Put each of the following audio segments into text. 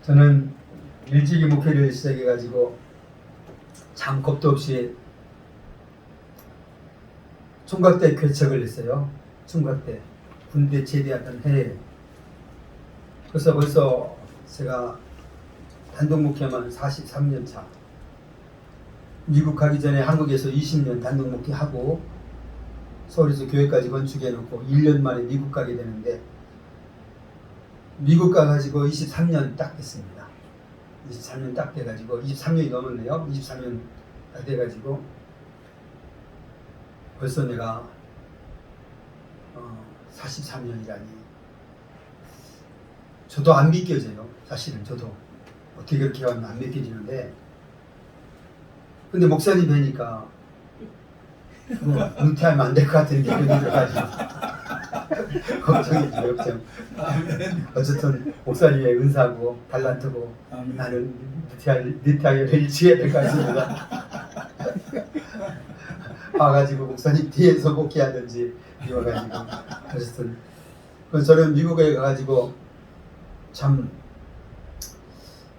저는 일찍이 목회를 시작해가지고 참 겁도 없이 총각대 개척을 했어요. 총각대 군대 제대하던 해에. 그래서 벌써 제가 단독 목회만 43년 차. 미국 가기 전에 한국에서 20년 단독 목회하고 서울에서 교회까지 건축해놓고 1년 만에 미국 가게 되는데, 미국 가가지고 23년 딱 됐습니다. 23년 딱 돼가지고 23년이 넘었네요. 23년 딱 돼가지고 벌써 내가 43년이라니 저도 안 믿겨져요. 사실은 저도 어떻게 그렇게 하면 안 믿겨지는데, 근데 목사님 뵈니까 은퇴하면 안 될 것 같은 게 들어가지고 걱정이죠. 걱정. 어쨌든 목사님의 은사고 달란트고 나는 은퇴하기를 일찍 해야 될 것 같습니다. 와가지고 목사님 뒤에서 목회하든지 이와가지고 어쨌든 저는 미국에 가가지고 참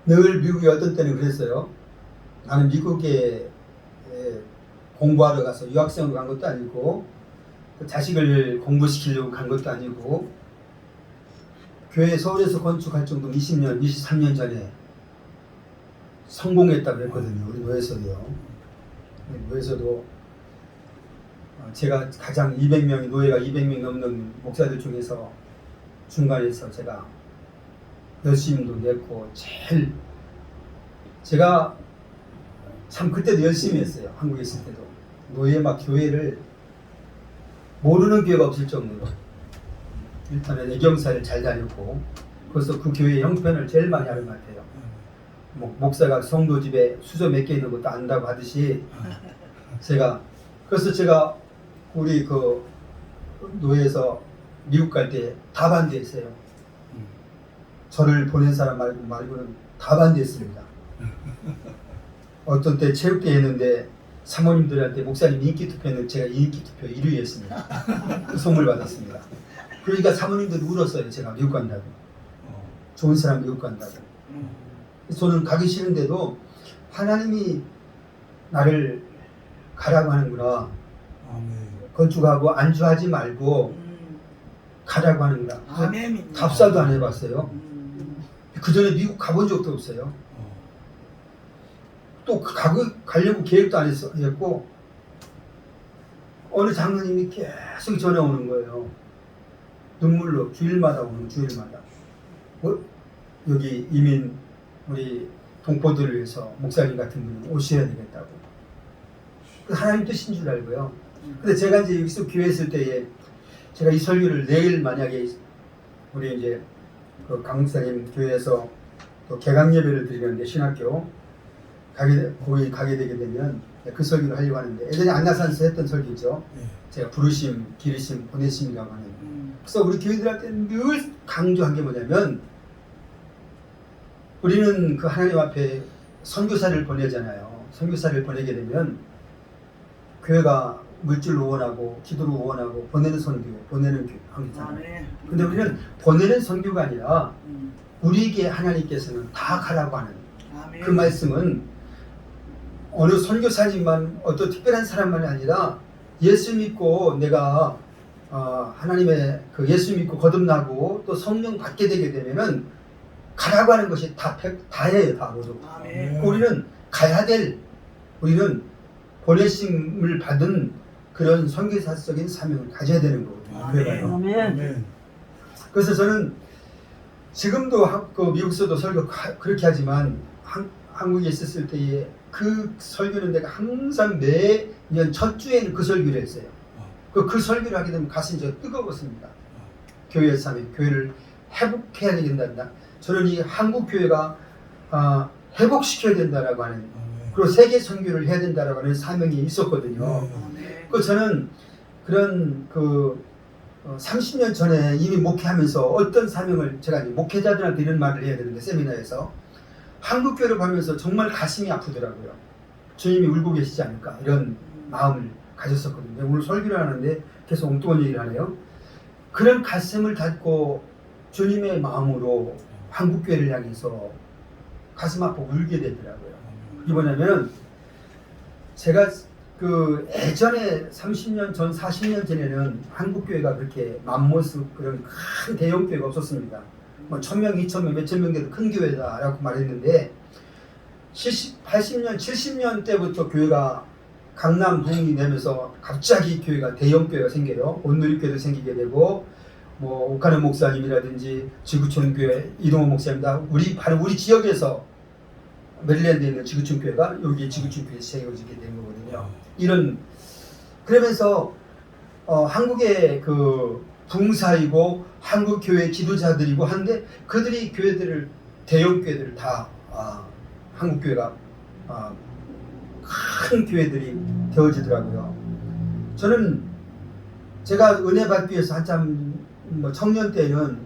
늘 미국에 어떤 때는 그랬어요. 나는 미국에 공부하러 가서 유학생으로 간 것도 아니고 자식을 공부시키려고 간 것도 아니고, 교회 서울에서 건축할 정도 20년, 23년 전에 성공했다고 했거든요. 우리 노예서도요. 노예서도 제가 가장 200명이 노예가 200명 넘는 목사들 중에서 중간에서 제가 열심도 냈고, 제가 참 그때도 열심히 했어요. 한국에 있을 때도 노예 막 교회를 모르는 교회가 없을 정도로 일단은 애경사를 잘 다녔고, 그래서 그 교회의 형편을 제일 많이 하는 것 같아요. 목사가 성도 집에 수저 몇 개 있는 것도 안다고 하듯이 그래서 제가 우리 그 노예에서 미국 갈 때 다 반대했어요. 저를 보낸 사람 말고는 다 반대했습니다. 어떤 때 체육대회 했는데 사모님들한테 목사님 인기 투표했는데 제가 인기 투표 1위 했습니다. 그 선물 받았습니다. 그러니까 사모님들 울었어요. 제가 미국 간다고. 좋은 사람 미국 간다고. 저는 가기 싫은데도 하나님이 나를 가라고 하는구나. 건축하고 안주하지 말고 가라고 하는구나. 답사도 안 해봤어요. 그 전에 미국 가본 적도 없어요. 또 가려고 계획도 안 했고, 어느 장로님이 계속 전화 오는 거예요. 눈물로 주일마다 오는 주일마다. 여기 이민 우리 동포들을 위해서 목사님 같은 분이 오셔야 되겠다고. 하나님 뜻인 줄 알고요. 근데 제가 이제 여기서 교회 있을 때에 제가 이 설교를 내일 만약에 우리 이제 그 강목사님 교회에서 또 개강 예배를 드리는데 신학교 거기 가게 되게 되면 그 설교를 하려고 하는데, 예전에 안나산에서 했던 설교죠. 제가 부르심, 기르심, 보내심이라고 하는. 그래서 우리 교회들한테 늘 강조한 게 뭐냐면, 우리는 그 하나님 앞에 선교사를 보내잖아요. 선교사를 보내게 되면 교회가 물질로 원하고 기도로 원하고 보내는 선교, 보내는 교회잖아요. 근데 우리는 보내는 선교가 아니라 우리에게 하나님께서는 다 가라고 하는 그 말씀은 어느 선교사님만 어떤 특별한 사람만이 아니라 예수 믿고 내가 하나님의 그 예수 믿고 거듭나고 또 성령 받게 되게 되면은 가라고 하는 것이 다예요. 다 모두. 우리는 가야 될, 우리는 보내심을 받은 그런 선교사적인 사명을 가져야 되는 거거든요. 아멘. 그래서 저는 지금도 그 미국서도 설교 그렇게 하지만 한국에 있었을 때에 그 설교는 내가 항상 매년 첫 주에는 그 설교를 했어요. 그 설교를 하게 되면 가슴이 저 뜨거웠습니다. 교회에서 하면 교회를 회복해야 된다. 저는 이 한국 교회가 회복시켜야 된다라고 하는, 그리고 세계 선교를 해야 된다라고 하는 사명이 있었거든요. 그 저는 그런 30년 전에 이미 목회하면서 어떤 사명을, 제가 목회자들한테 이런 말을 해야 되는데 세미나에서 한국 교회를 보면서 정말 가슴이 아프더라고요. 주님이 울고 계시지 않을까 이런 마음을 가졌었거든요. 오늘 설교를 하는데 계속 엉뚱한 얘기를 하네요. 그런 가슴을 닫고 주님의 마음으로 한국교회를 향해서 가슴 아파 울게 되더라고요. 이게 뭐냐면 제가 그 예전에 30년 전, 40년 전에는 한국 교회가 그렇게 맘모습 그런 큰 대형 교회가 없었습니다. 뭐 1000명, 2000명, 몇천 명 돼도 큰 교회다라고 말했는데 80년, 70년 때부터 교회가 강남 부흥이 되면서 갑자기 교회가 대형 교회가 생겨요. 온누리교회도 생기게 되고 뭐 옥하는 목사님이라든지 지구촌 교회 이동호 목사님다 바로 우리 지역에서 메릴랜드에 있는 지구촌 교회가 여기 지구촌 교회에 세워지게 된 거거든요. 이런 그러면서 한국의 그 붕사이고 한국 교회 지도자들이고 한데 그들이 교회들을 대형 교회들을 다 한국 교회가 큰 교회들이 되어지더라고요. 저는 제가 은혜 받기 위해서 한참 뭐 청년 때는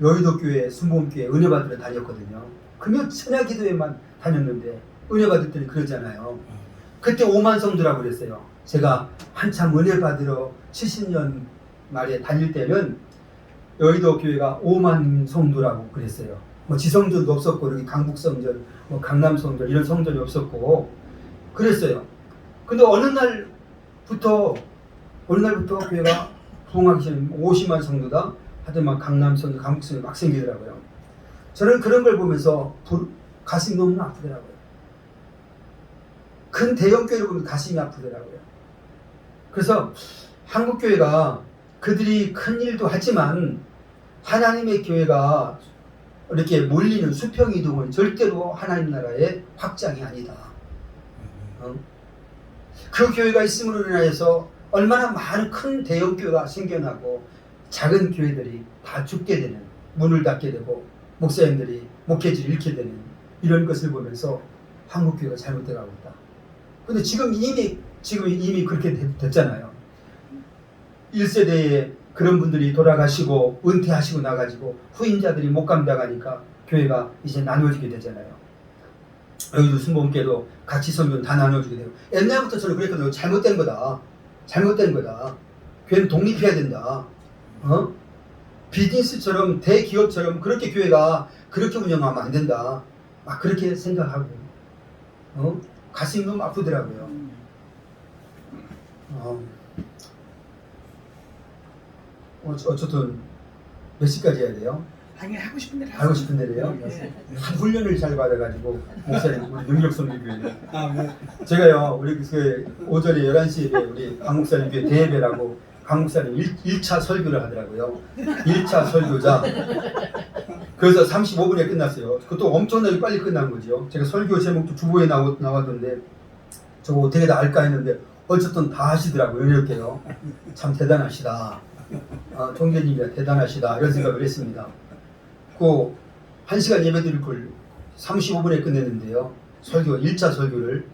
여의도 교회, 순복음교회 은혜 받으러 다녔거든요. 그냥 천야 기도회만 다녔는데 은혜 받을 때는 그러잖아요. 그때 5만 성도라고 그랬어요. 제가 한참 은혜 받으러 70년 말에 다닐 때는 여의도 교회가 5만 성도라고 그랬어요. 뭐 지성전도 없었고 여기 강북성전, 뭐 강남성전 이런 성전이 없었고 그랬어요. 근데 어느 날부터 교회가 부흥하기 전에 50만 성도다 하더만 강남성전, 강북성전 막 생기더라고요. 저는 그런 걸 보면서 가슴이 너무 아프더라고요. 큰 대형 교회를 보면 가슴이 아프더라고요. 그래서 한국 교회가 그들이 큰 일도 하지만 하나님의 교회가 이렇게 몰리는 수평 이동은 절대로 하나님 나라의 확장이 아니다. 그 교회가 있음으로 인하여서 얼마나 많은 큰 대형 교회가 생겨나고 작은 교회들이 다 죽게 되는, 문을 닫게 되고 목사님들이 목회지를 잃게 되는 이런 것을 보면서 한국 교회가 잘못돼 가고 있다. 근데 지금 이미 그렇게 됐잖아요. 1세대에 그런 분들이 돌아가시고 은퇴하시고 나가지고 후임자들이 못 감당하니까 교회가 이제 나눠지게 되잖아요. 여기도 순복음교회도 같이 설교는 다 나눠주게 되고 옛날부터 저는 그랬거든요. 잘못된 거다. 교회는 독립해야 된다. 비즈니스처럼 대기업처럼 그렇게 교회가 그렇게 운영하면 안 된다. 막 그렇게 생각하고 가슴이 너무 아프더라고요. 어쨌든 몇 시까지 해야 돼요? 아니 하고 싶은 대로 하고 싶은 대로요? 한 훈련을 잘 받아가지고 목사님 우리 능력성교교회는 제가요 우리 그 오전에 11시에 우리 강 목사님 교회 대예배라고 강 목사님 1차 설교를 하더라고요. 1차 설교자. 그래서 35분에 끝났어요. 그것도 엄청나게 빨리 끝난 거죠. 제가 설교 제목도 주보에 나왔던데 저거 어떻게 다 알까 했는데 어쨌든 다 하시더라고요. 이렇게요. 참 대단하시다. 종교님이 대단하시다. 이런 생각을 했습니다. 그 1시간 예배 드릴 걸 35분에 끝냈는데요. 1차 설교를.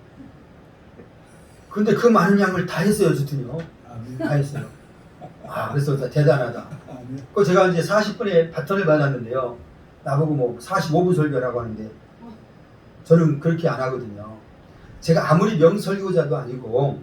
근데 그 많은 양을 다 했어요. 어쨌든요. 다 했어요. 그래서 대단하다. 그 제가 이제 40분에 바톤을 받았는데요. 나보고 뭐 45분 설교라고 하는데 저는 그렇게 안 하거든요. 제가 아무리 명설교자도 아니고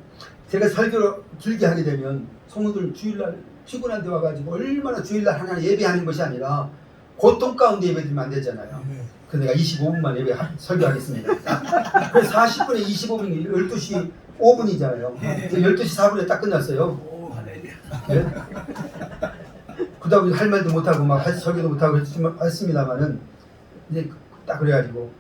제가 설교를 길게 하게 되면 성도들 주일날 피곤한데 와가지고 얼마나 주일날 하나 예배하는 것이 아니라 고통 가운데 예배드리면 안 되잖아요. 그래서 내가 25분만 설교하겠습니다. 그래서 40분에 25분이 12시 5분이잖아요. 12시 4분에 딱 끝났어요. 네? 그러다 보니 할 말도 못하고 막 설교도 못하고 했습니다만은 이제 딱 그래가지고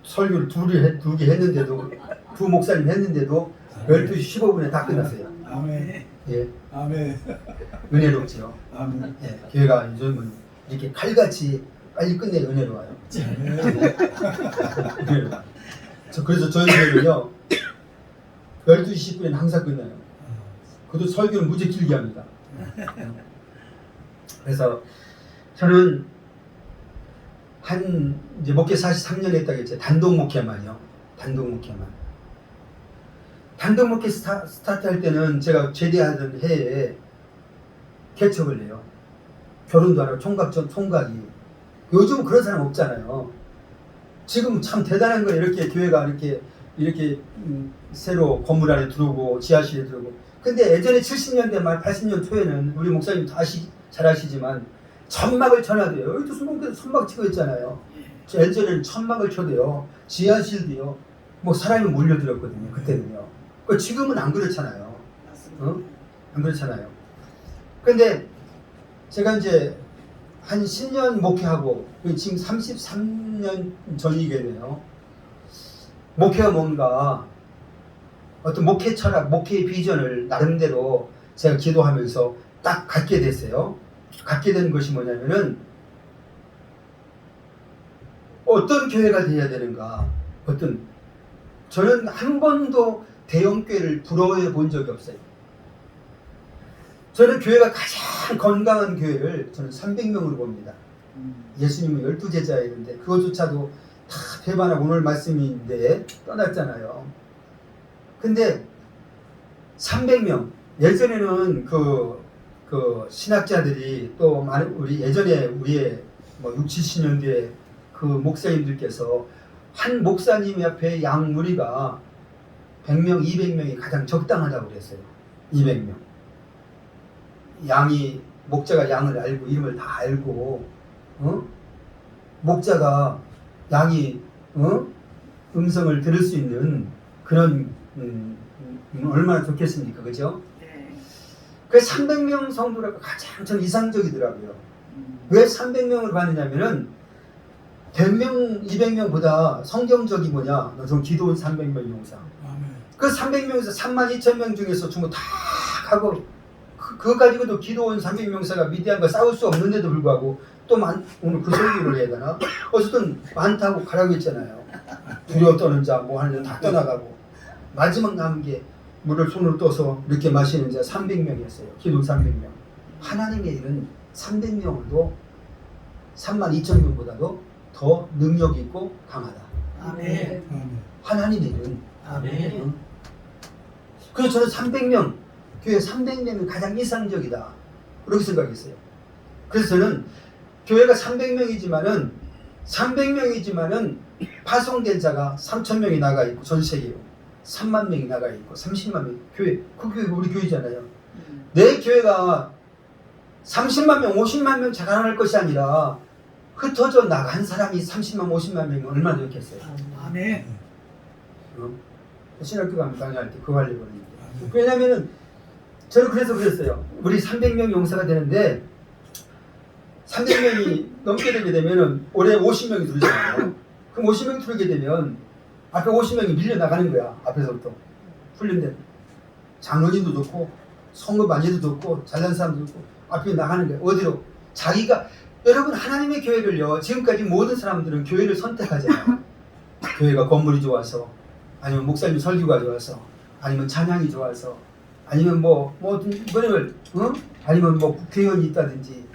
설교를 두 개 했는데도 두 목사님 했는데도 12시 15분에 다 끝났어요. 아멘. 예. 아멘. 은혜롭죠. 아멘. 예. 교회가 요즘은 이렇게 칼같이 빨리 끝내 은혜로워요. 그래서 저희 교회는요 12시 10분에는 항상 끝나요. 그것도 설교는 무지 길게 합니다. 그래서 저는 이제 목회 43년 했다고 했죠. 단독 목회만요. 단독 목회 스타트 할 때는 제가 제대하던 해에 개척을 해요. 결혼도 안 하고 총각이. 요즘은 그런 사람 없잖아요. 지금 참 대단한 거예요. 이렇게 교회가 이렇게 새로 건물 안에 들어오고 지하실에 들어오고. 근데 예전에 70년대 말 80년 초에는 우리 목사님 잘 아시지만 천막을 쳐놔도요. 여기도 수목교도 천막 치고 있잖아요. 예전에는 천막을 쳐도요, 지하실도요, 뭐 사람이 몰려들었거든요. 그때는요. 지금은 안 그렇잖아요. 어? 안 그렇잖아요. 근데 제가 이제 한 10년 목회하고 지금 33년 전이겠네요. 목회가 뭔가 어떤 목회 철학, 목회의 비전을 나름대로 제가 기도하면서 딱 갖게 됐어요. 갖게 된 것이 뭐냐면은 어떤 교회가 되어야 되는가. 저는 한 번도 대형교회를 부러워해 본 적이 없어요. 저는 교회가 가장 건강한 교회를 저는 300명으로 봅니다. 예수님은 12제자였는데 그것조차도 다 배반하고 오늘 말씀인데 떠났잖아요. 근데 300명, 예전에는 그 신학자들이 또 많은 우리 예전에 우리의 뭐 60, 70년대에 그 목사님들께서 한 목사님 옆에 양 무리가 100명, 200명이 가장 적당하다고 그랬어요. 200명. 목자가 양을 알고 이름을 다 알고, 목자가 양이 음성을 들을 수 있는 그런 얼마나 좋겠습니까, 그죠? 네. 그 300명 성도라고 가장 전 이상적이더라고요. 왜 300명을 받느냐면은 100명, 200명보다 성경적이 뭐냐? 좀 기도원 300명 용사. 그 300명에서 32,000명 중에서 전부 다 가고 그거 가지고도 기도원 300명사가 미디안과 싸울 수 없는데도 불구하고 또 오늘 그 설교를 해야 되나? 어쨌든 많다고 가라고 했잖아요. 두려워 떠는 자, 뭐 하는 자 다 떠나가고 마지막 남은 게 물을 손으로 떠서 이렇게 마시는 자 300명이었어요. 기도원 300명. 하나님의 일은 300명도 32,000명보다도 더 능력 있고 강하다. 아멘. 하나님의 일은. 아멘. 그래서 저는 300명, 교회 300명이 가장 이상적이다. 그렇게 생각했어요. 그래서 저는 교회가 300명이지만은 파송된 자가 3,000명이 나가 있고 전 세계로 3만 명이 나가 있고 30만 명 교회, 그 교회가 우리 교회잖아요. 내 교회가 30만 명, 50만 명 자랑할 것이 아니라 흩어져 나간 사람이 30만, 50만 명이 얼마나 좋겠어요. 아멘. 신학교 가면 강의할 때 그거 하려고 했는데. 왜냐면은 저는 그래서 그랬어요. 우리 300명 용사가 되는데 300명이 넘게 되게 되면은 올해 50명이 들잖아요. 그럼 50명이 들게 되면 앞에 50명이 밀려나가는 거야. 앞에서부터. 훈련된 장로님도 좋고 성급 많이도 좋고 잘난 사람도 좋고 앞에 나가는 거야. 어디로? 여러분 하나님의 교회를요. 지금까지 모든 사람들은 교회를 선택하잖아요. 교회가 건물이 좋아서 아니면 목사님 설교가 좋아서 아니면 찬양이 좋아서 아니면 아니면 국회의원이 있다든지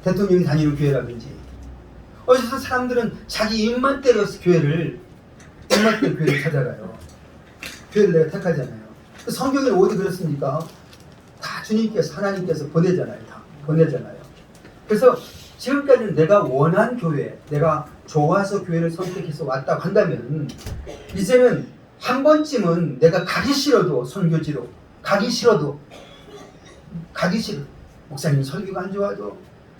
대통령이 다니는 교회라든지 어디서 사람들은 자기 입맛대로 교회를 찾아가요. 교회를 내가 택하잖아요. 성경에 어디 그렇습니까? 다 하나님께서 보내잖아요. 다 보내잖아요. 그래서 지금까지는 내가 원한 교회, 내가 좋아서 교회를 선택해서 왔다고 한다면 이제는 한 번쯤은 내가 가기 싫어도 선교지로 가기 싫어. 목사님 설교가 안 좋아도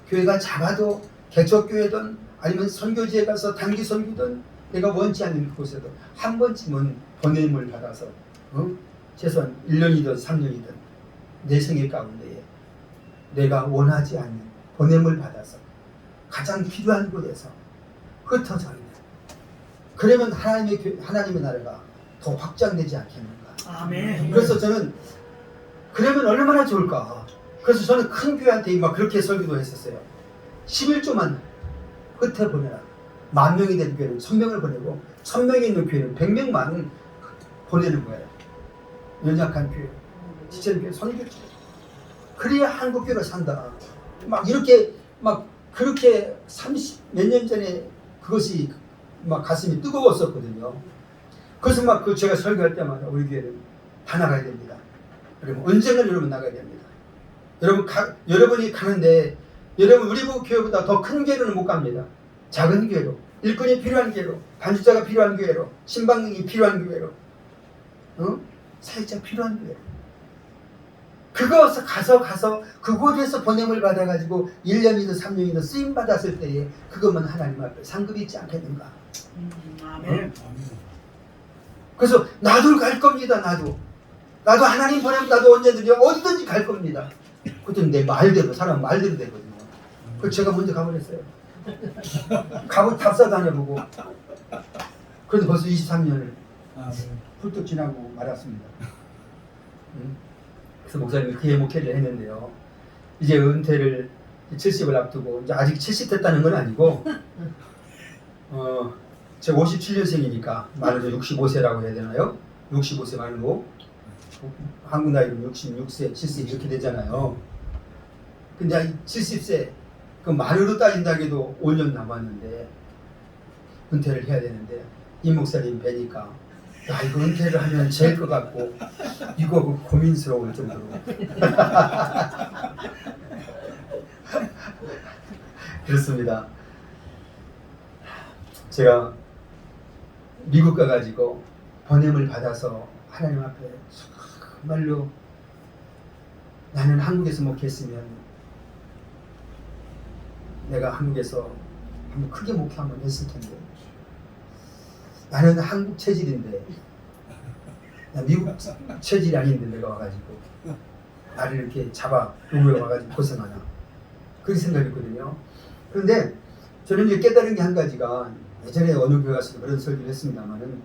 교회가 작아도 개척교회든 아니면 선교지에 가서 단기 선교든 내가 원치 않는 곳에도 한 번쯤은 보냄을 받아서 최소한 1년이든 3년이든 내 생애 가운데에 내가 원하지 않는 보냄을 받아서 가장 필요한 곳에서 흩어져 있는 그러면 하나님의 나라가 더 확장되지 않겠는가. 아멘. 그래서 저는 그러면 얼마나 좋을까. 그래서 저는 큰 교회한테 막 그렇게 설교도 했었어요. 11조만 흩어보내라. 10,000명이 된 교회는 1,000명을 보내고 1,000명이 있는 교회는 100명만 보내는 거예요. 연약한 교회, 지체는 교회, 선교지. 그래야 한국교회가 산다. 그렇게 30 몇 년 전에 그것이 가슴이 뜨거웠었거든요. 그래서 제가 설교할 때마다 우리 교회는 다 나가야 됩니다. 여러분 언젠가 여러분 나가야 됩니다. 여러분이 가는데 여러분 우리 교회보다 더 큰 교회로는 못 갑니다. 작은 교회로, 일꾼이 필요한 교회로, 간주자가 필요한 교회로, 신방능이 필요한 교회로, 사역자 필요한 교회로 그거 가서 그곳에서 보냄을 받아가지고 1년이든 3년이든 쓰임 받았을 때에 그것만 하나님 앞에 상급이 있지 않겠는가? 아멘. 그래서 나도 갈 겁니다. 나도 하나님 보내면 나도 언제든지 어디든지 갈 겁니다. 그때는 내 말대로 사람 말대로 되거든요. 그 제가 먼저 가버렸어요. 가고 답사 다녀보고 그런데 벌써 23년을 훌쩍 지나고 말았습니다. 그래서 목사님이 그 목회를 했는데요. 이제 은퇴를 70을 앞두고 이제 아직 70 됐다는 건 아니고 제가 57년생이니까 말하자면 65세라고 해야 되나요? 65세 말고 한국 나이로 66세, 70세 이렇게 되잖아요. 근데 70세 그 만으로 따진다 해도 5년 남았는데 은퇴를 해야 되는데 이 목사님 뵈니까 야 이거 은퇴를 하면 될 것 같고 이거 고민스러울 정도로 그렇습니다. 제가 미국 가가지고 번냄을 받아서 하나님 앞에 정말로 나는 한국에서 목회했으면 내가 한국에서 한번 크게 목회 한번 했을 텐데 나는 한국 체질인데 나 미국 체질이 아닌데 내가 와가지고 나를 이렇게 잡아 놓으러 와가지고 고생하나 그렇게 생각했거든요. 그런데 저는 이제 깨달은 게 한 가지가 예전에 어느 교회 가서도 그런 설교를 했습니다만은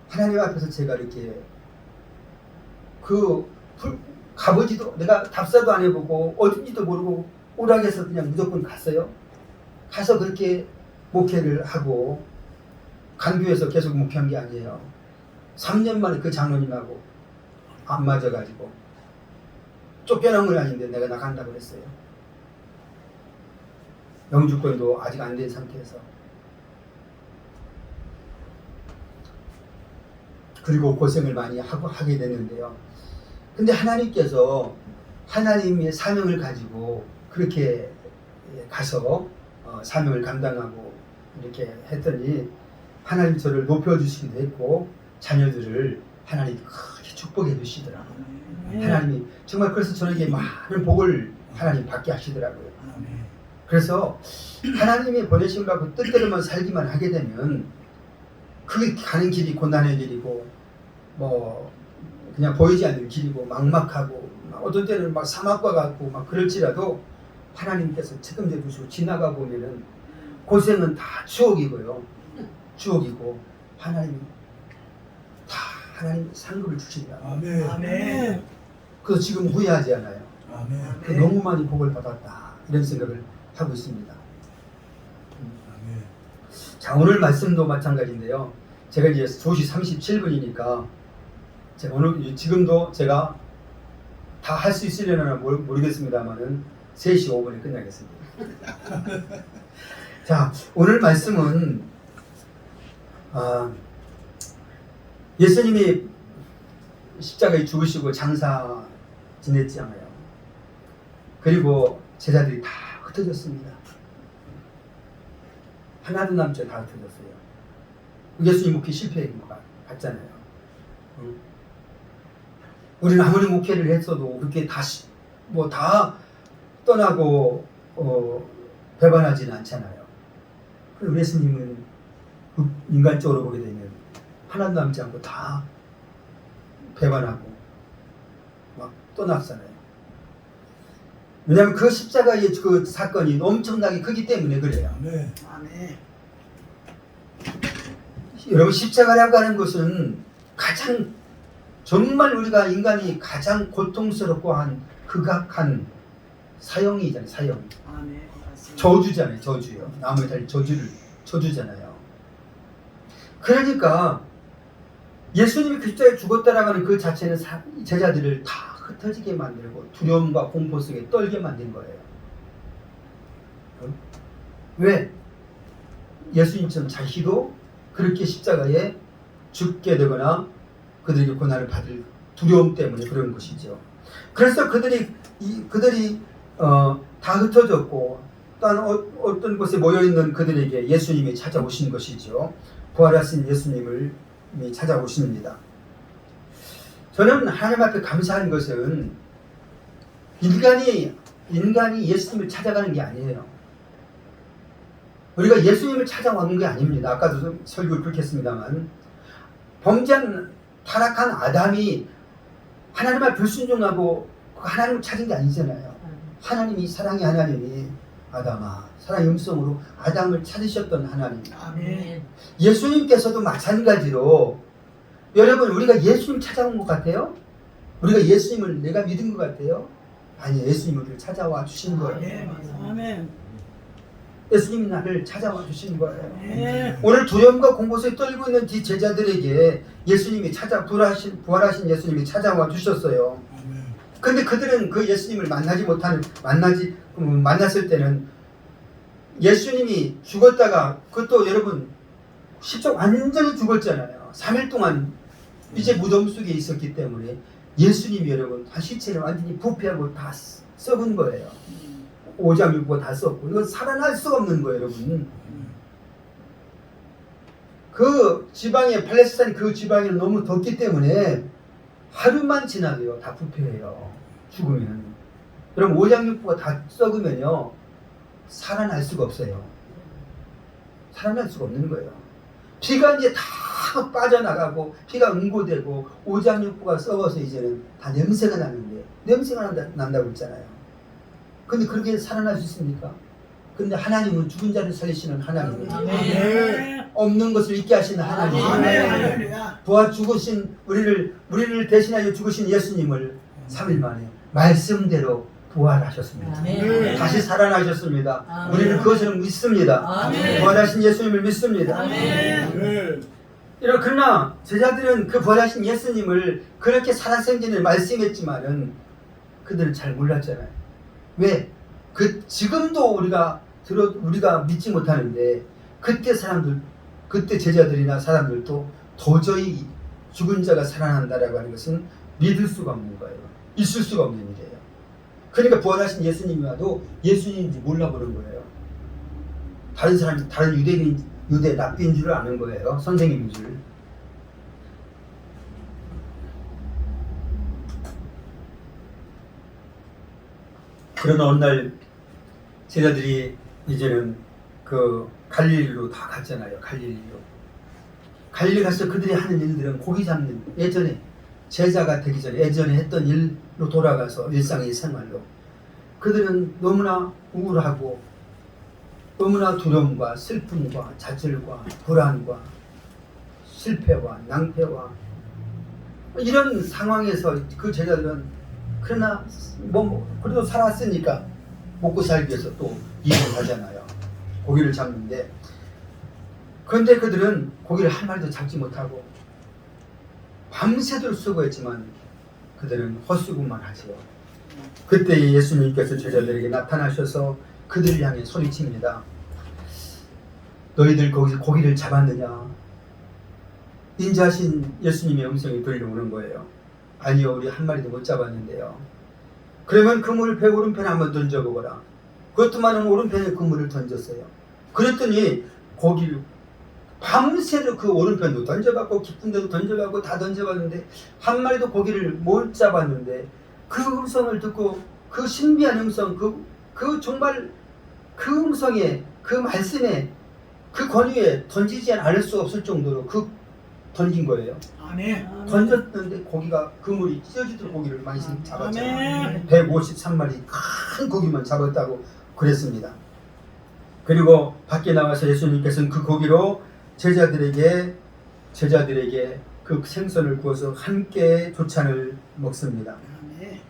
하나님 앞에서 제가 이렇게 가보지도 내가 답사도 안 해보고 어딘지도 모르고 오락해서 그냥 무조건 갔어요. 가서 그렇게 목회를 하고 간교에서 계속 목회한 게 아니에요. 3년 만에 그 장로님하고 안 맞아가지고 쫓겨난 건 아닌데 내가 나간다고 했어요. 영주권도 아직 안 된 상태에서. 그리고 고생을 많이 하게 됐는데요. 근데 하나님께서 하나님의 사명을 가지고 그렇게 가서 사명을 감당하고 이렇게 했더니 하나님 저를 높여주시기도 했고 자녀들을 하나님이 크게 축복해 주시더라고요. 하나님이 정말 그래서 저에게 많은 복을 하나님 받게 하시더라고요. 그래서 하나님이 보내신 것 같고 뜻대로만 살기만 하게 되면 그게 가는 길이 고난의 길이고 뭐 그냥 보이지 않는 길이고 막막하고 어떤 때는 막 사막과 같고 막 그럴지라도 하나님께서 책임져 주시고 지나가 보면은 고생은 다 추억이고요. 추억이고 하나님 상급을 주신다. 아멘. 그래서 지금 후회하지 않아요. 아멘. 너무 많이 복을 받았다 이런 생각을 하고 있습니다. 자 오늘 말씀도 마찬가지인데요. 제가 이제 2시 37분이니까 제가 오늘 지금도 제가 다 할 수 있으려나 모르겠습니다만은 3시 5분에 끝나겠습니다. 자 오늘 말씀은 예수님이 십자가에 죽으시고 장사 지냈잖아요. 그리고 제자들이 다 흩어졌습니다. 하나도 남지 다 흩어졌어요. 예수님 목회 실패한 것 같잖아요. 우리는 아무리 목회를 했어도 그렇게 다시 다 떠나고 배반하지는 않잖아요. 그리고 예수님은 인간적으로 보게 되면 하나도 남지 않고 다 배반하고 막 떠났잖아요. 왜냐하면 그 십자가의 그 사건이 엄청나게 크기 때문에 그래요. 아멘. 여러분 십자가라고 하는 것은 가장 정말 우리가 인간이 가장 고통스럽고 한 극악한 사형이잖아요. 사형. 아멘. 저주잖아요. 저주요. 나무에 달린 저주잖아요. 그러니까 예수님이 그 십자가에 죽었다라고 하는 그 자체는 제자들을 다 흩어지게 만들고 두려움과 공포 속에 떨게 만든 거예요. 왜? 예수님처럼 자기도 그렇게 십자가에 죽게 되거나 그들에게 고난을 받을 두려움 때문에 그런 것이죠. 그래서 그들이 다 흩어졌고 또 어떤 곳에 모여있는 그들에게 예수님이 찾아오신 것이죠. 부활하신 예수님을 찾아오십니다. 저는 하나님 앞에 감사한 것은 인간이 예수님을 찾아가는 게 아니에요. 우리가 예수님을 찾아오는 게 아닙니다. 아까도 좀 설교를 그렇게 했습니다만, 범죄한 타락한 아담이 하나님 앞에 불순종하고 하나님을 찾은 게 아니잖아요. 하나님이, 사랑의 하나님이 아담아, 사랑의 음성으로 아담을 찾으셨던 하나님. 아멘. 예수님께서도 마찬가지로, 여러분, 우리가 예수님 찾아온 것 같아요? 우리가 예수님을 내가 믿은 것 같아요? 아니, 예수님을 우리를 찾아와 주신 거예요. 아멘. 예수님이 나를 찾아와 주신 거예요. 아멘. 오늘 두려움과 공포에 떨고 있는 이 제자들에게 예수님이 부활하신 예수님이 찾아와 주셨어요. 근데 그들은 그 예수님을 만났을 때는 예수님이 죽었다가, 그것도 여러분 십자가 완전히 죽었잖아요. 3일 동안 이제 무덤 속에 있었기 때문에 예수님이 여러분 시체는 완전히 부패하고 다 썩은 거예요. 오장육부가 다 썩고, 이건 살아날 수가 없는 거예요, 여러분. 그 지방에, 팔레스타인 그 지방에는 너무 덥기 때문에 하루만 지나도요 다 부패해요. 죽으면. 여러분, 오장육부가 다 썩으면요 살아날 수가 없어요. 살아날 수가 없는 거예요. 피가 이제 다 빠져나가고 피가 응고되고 오장육부가 썩어서 이제는 다 냄새가 나는데, 냄새가 난다고 했잖아요. 근데 그렇게 살아날 수 있습니까? 근데 하나님은 죽은 자를 살리시는 하나님, 아멘. 없는 것을 있게 하시는 하나님, 아멘. 할렐루야. 부활 죽으신 우리를 대신하여 죽으신 예수님을 3일 만에 말씀대로 부활하셨습니다. 아멘. 다시 살아나셨습니다. 아멘. 우리는 그것을 믿습니다. 아멘. 부활하신 예수님을 믿습니다. 아멘. 그러나 제자들은 그 부활하신 예수님을 그렇게 살아생전에 말씀했지만은 그들은 잘 몰랐잖아요. 왜? 지금도 우리가 믿지 못하는데, 그때 제자들이나 사람들도 도저히 죽은 자가 살아난다라고 하는 것은 믿을 수가 없는 거예요. 있을 수가 없는 일이에요. 그러니까 부활하신 예수님이 와도 예수님인지 몰라보는 거예요. 다른 유대 랍비인 줄 아는 거예요. 선생님인 줄. 그러나 어느 날 제자들이 이제는 그 갈릴리로 다 갔잖아요. 갈릴리 가서 그들이 하는 일들은 고기 잡는, 예전에 제자가 되기 전에 예전에 했던 일로 돌아가서 일상의 생활로, 그들은 너무나 우울하고 너무나 두려움과 슬픔과 좌절과 불안과 실패와 낭패와 이런 상황에서 그 제자들은, 그러나 그래도 살았으니까 먹고 살기 위해서 또 일을 하잖아요. 고기를 잡는데, 그런데 그들은 고기를 한 마리도 잡지 못하고 밤새도록 수고했지만 그들은 헛수고만 하지요. 그때 예수님께서 제자들에게 나타나셔서 그들을 향해 소리칩니다. 너희들 거기서 고기를 잡았느냐? 인자하신 예수님의 음성이 들려오는 거예요. 아니요, 우리 한 마리도 못 잡았는데요. 그러면 그물 배 오른편에 한번 던져보거라. 그것도만은 오른편에 그물을 던졌어요. 그랬더니 고기를 밤새도록 그 오른편도 던져봤고 깊은 데도 던져봤고 다 던져봤는데 한 마리도 고기를 못 잡았는데, 그 음성을 듣고 그 신비한 음성, 그 정말 그 음성에, 그 말씀에, 그 권위에 던지지 않을 수 없을 정도로 던진 거예요. 아멘. 던졌는데 고기가, 그물이 찢어지도록 고기를 많이 잡았잖아요. 아멘. 153마리 큰 고기만 잡았다고 그랬습니다. 그리고 밖에 나와서 예수님께서는 그 고기로 제자들에게 그 생선을 구워서 함께 조찬을 먹습니다. 아멘.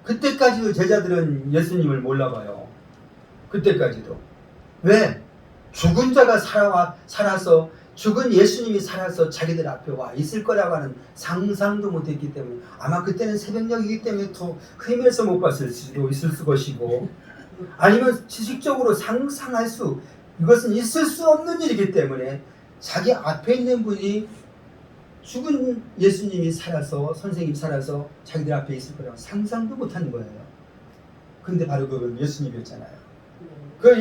그때까지도 제자들은 예수님을 몰라봐요. 그때까지도. 왜? 죽은 자가 살아서, 죽은 예수님이 살아서 자기들 앞에 와 있을 거라고 하는 상상도 못했기 때문에, 아마 그때는 새벽녘이기 때문에 더 헤매서 못 봤을 수도 있을 것이고, 아니면 지식적으로 이것은 있을 수 없는 일이기 때문에 자기 앞에 있는 분이, 죽은 예수님이 살아서, 선생님이 살아서 자기들 앞에 있을 거라고 상상도 못한 거예요. 근데 바로 그건 예수님이었잖아요. 그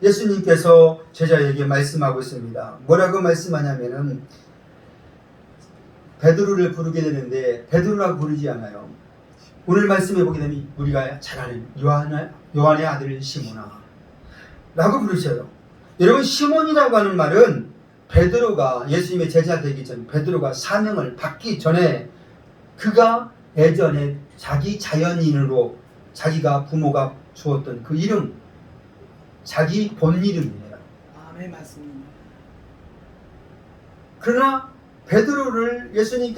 예수님께서 제자에게 말씀하고 있습니다. 뭐라고 말씀하냐면은, 베드로를 부르게 되는데 베드로라고 부르지 않아요. 오늘 말씀해 보게 되면 우리가 잘 아는 요한의 아들 시몬아 라고 부르셔요. 여러분, 시몬이라고 하는 말은 베드로가 예수님의 제자 되기 전, 베드로가 사명을 받기 전에 그가 예전에 자기 자연인으로 자기가 부모가 주었던 그 이름, 자기 본 이름이에요. 아멘 맞습니다. 그러나 예수님이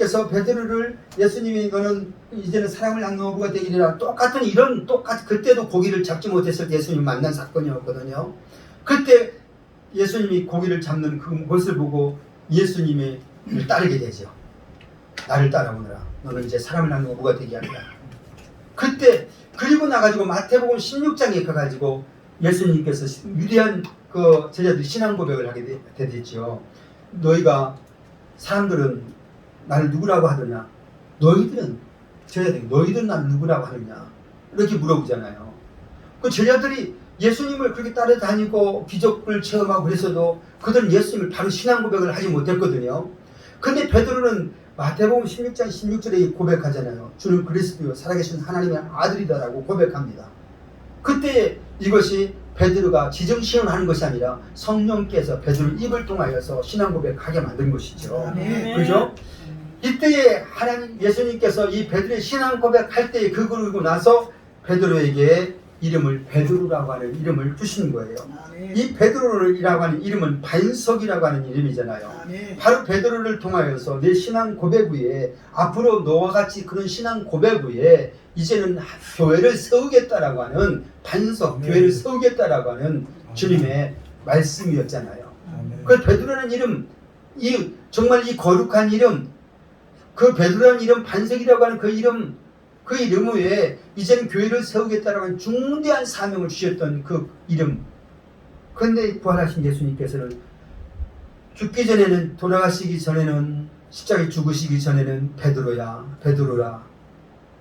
너는 이제는 사람을 낳는 어부가 되기리라, 그때도 고기를 잡지 못했을 때 예수님 만난 사건이었거든요. 그때 예수님이 고기를 잡는 그것을 보고 예수님을 따르게 되죠. 나를 따라오너라. 너는 이제 사람을 낳는 어부가 되게 하리라. 그때 그리고 나가지고 마태복음 16장에 가가지고 예수님께서 위대한 그 제자들이 신앙 고백을 하게 되죠. 너희가 사람들은 나를 누구라고 하느냐? 너희들은 나를 누구라고 하느냐? 이렇게 물어보잖아요. 그 제자들이 예수님을 그렇게 따라다니고 기적을 체험하고 그랬어도 그들은 예수님을 바로 신앙 고백을 하지 못했거든요. 근데 베드로는 마태복음 16장 16절에 고백하잖아요. 주는 그리스도요 살아계신 하나님의 아들이다라고 고백합니다. 그때 이것이 베드로가 지정시험하는 것이 아니라 성령께서 베드로 입을 통하여서 신앙 고백하게 만든 것이죠. 그죠? 이때에 예수님께서 이 베드로의 신앙 고백할 때에 그러고 나서 베드로에게 이름을 베드로라고 하는 이름을 주시는 거예요. 이 베드로라고 하는 이름은 반석이라고 하는 이름이잖아요. 바로 베드로를 통하여서 내 신앙 고백 위에 앞으로 너와 같이 그런 신앙 고백 위에 이제는 교회를 세우겠다라고 하는 반석, 교회를 세우겠다라고 하는 주님의 말씀이었잖아요. 그 베드로라는 이름, 정말 이 거룩한 이름, 그 베드로라는 이름, 반석이라고 하는 그 이름 외에 이제는 교회를 세우겠다라고 하는 중대한 사명을 주셨던 그 이름. 그런데 부활하신 예수님께서는 죽기 전에는, 돌아가시기 전에는, 십자가에 죽으시기 전에는 베드로라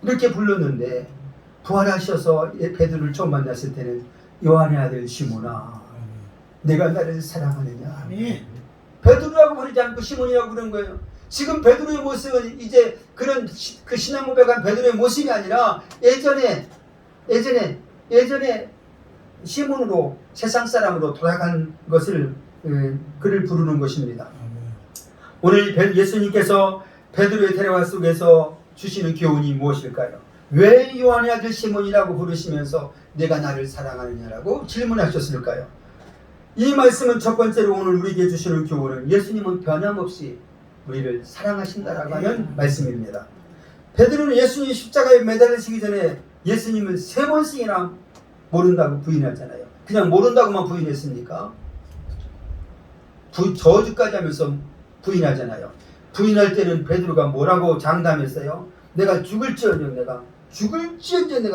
이렇게 불렀는데, 부활하셔서 베드로를 처음 만났을 때는 요한의 아들 시몬아 내가 나를 사랑하느냐. 베드로라고 부르지 않고 시몬이라고 부른 거예요. 지금 베드로의 모습은 이제 그런 그 신앙 고백한 베드로의 모습이 아니라 예전에 시몬으로, 세상 사람으로 돌아간 것을 그를 부르는 것입니다. 오늘 예수님께서 베드로의 대화 속에서 주시는 교훈이 무엇일까요? 왜 요한의 아들 시몬이라고 부르시면서 내가 나를 사랑하느냐라고 질문하셨을까요? 이 말씀은 첫 번째로 오늘 우리에게 주시는 교훈은 예수님은 변함없이 우리를 사랑하신다라고 하는 말씀입니다. 베드로는 예수님 십자가에 매달리시기 전에 예수님을 3번씩이나 모른다고 부인하잖아요. 그냥 모른다고만 부인했습니까? 저주까지 하면서 부인하잖아요. 부인할 때는 베드로가 뭐라고 장담했어요? 내가 죽을지언정 내가